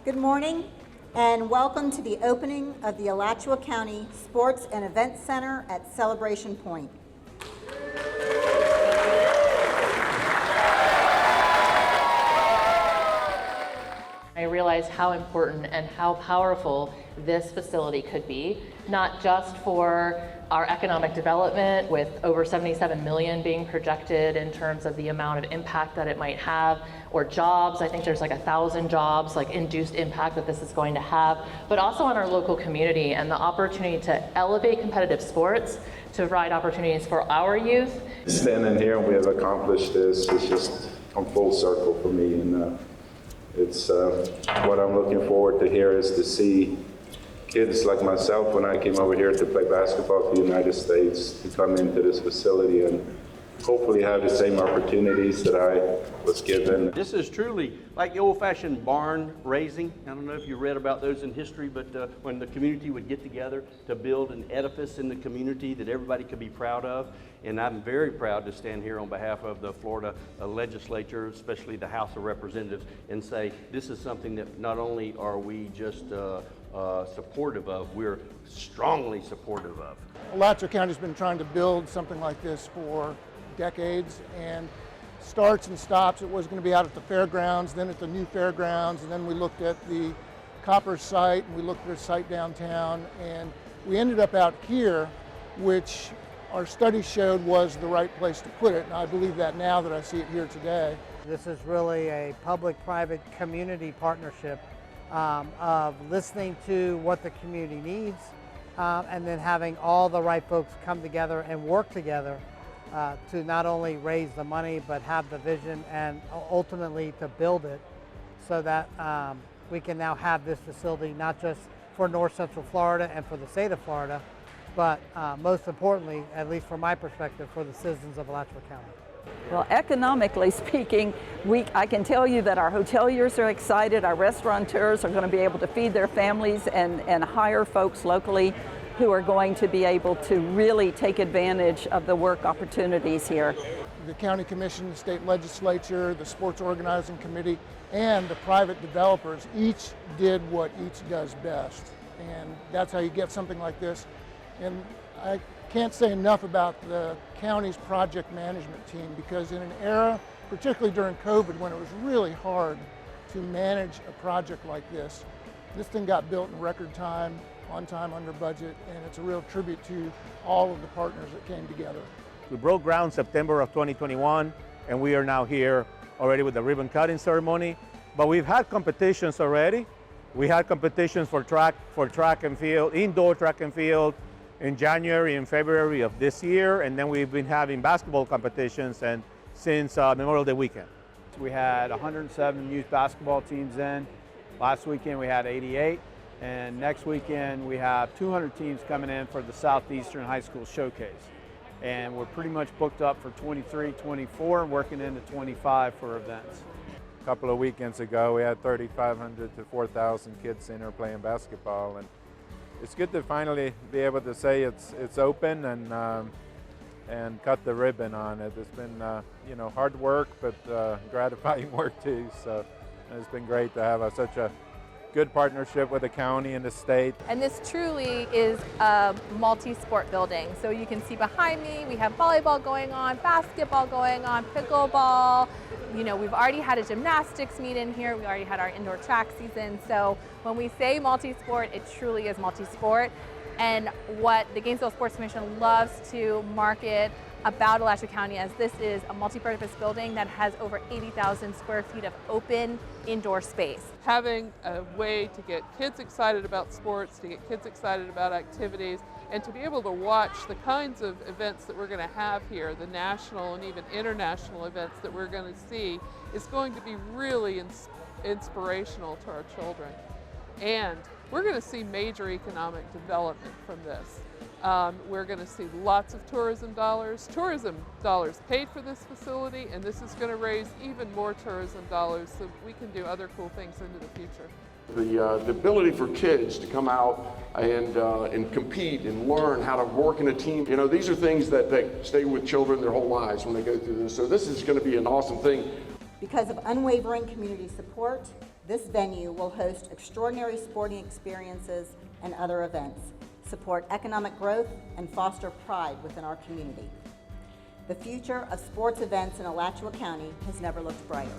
Good morning and welcome to the opening of the Alachua County Sports and Events Center at Celebration Pointe. I realized how important and how powerful this facility could be, not just for our economic development with over 77 million being projected in terms of the amount of impact that it might have, or jobs. I think there's like 1,000 jobs, like induced impact that this is going to have, but also on our local community and the opportunity to elevate competitive sports, to provide opportunities for our youth. Standing here and we have accomplished this, it's just come full circle for me, and it's what I'm looking forward to here is to see kids like myself, when I came over here to play basketball for the United States, to come into this facility and hopefully have the same opportunities that I was given. This is truly like the old-fashioned barn raising. I don't know if you read about those in history, but when the community would get together to build an edifice in the community that everybody could be proud of. And I'm very proud to stand here on behalf of the Florida legislature, especially the House of Representatives, and say this is something that not only are we just supportive of, we're strongly supportive of. Alachua County's been trying to build something like this for decades, and starts and stops. It was going to be out at the fairgrounds, then at the new fairgrounds, and then we looked at the Copper site, and we looked at a site downtown, and we ended up out here, which our study showed was the right place to put it, and I believe that now that I see it here today. This is really a public-private community partnership of listening to what the community needs, and then having all the right folks come together and work together to not only raise the money but have the vision and ultimately to build it so that we can now have this facility not just for North Central Florida and for the state of Florida, but most importantly, at least from my perspective, for the citizens of Alachua County. Well, economically speaking, I can tell you that our hoteliers are excited, our restaurateurs are going to be able to feed their families and hire folks locally who are going to be able to really take advantage of the work opportunities here. The county commission, the state legislature, the sports organizing committee, and the private developers each did what each does best. And that's how you get something like this. And I can't say enough about the county's project management team, because in an era, particularly during COVID, when it was really hard to manage a project like this thing got built in record time, on time, under budget, and it's a real tribute to all of the partners that came together. We broke ground September of 2021, and we are now here already with the ribbon cutting ceremony. But we've had competitions already. We had competitions for track and field, indoor track and field, in January and February of this year, and then we've been having basketball competitions and since Memorial Day weekend. We had 107 youth basketball teams in. Last weekend we had 88, and next weekend we have 200 teams coming in for the Southeastern High School Showcase. And we're pretty much booked up for 23, 24, and working into 25 for events. A couple of weekends ago, we had 3,500 to 4,000 kids in here playing basketball, and it's good to finally be able to say it's open and cut the ribbon on it. It's been hard work, but gratifying work too. So it's been great to have such a good partnership with the county and the state. And this truly is a multi-sport building. So you can see behind me, we have volleyball going on, basketball going on, pickleball. You know, we've already had a gymnastics meet in here. We already had our indoor track season. So when we say multi-sport, it truly is multi-sport. And what the Gainesville Sports Commission loves to market about Alachua County as this is a multi-purpose building that has over 80,000 square feet of open indoor space. Having a way to get kids excited about sports, to get kids excited about activities, and to be able to watch the kinds of events that we're going to have here, the national and even international events that we're going to see, is going to be really inspirational to our children. And we're going to see major economic development from this. We're going to see lots of tourism dollars paid for this facility, and this is going to raise even more tourism dollars so we can do other cool things into the future. The ability for kids to come out and compete and learn how to work in a team, you know, these are things that stay with children their whole lives when they go through this. So this is going to be an awesome thing. Because of unwavering community support, this venue will host extraordinary sporting experiences and other events, support economic growth, and foster pride within our community. The future of sports events in Alachua County has never looked brighter.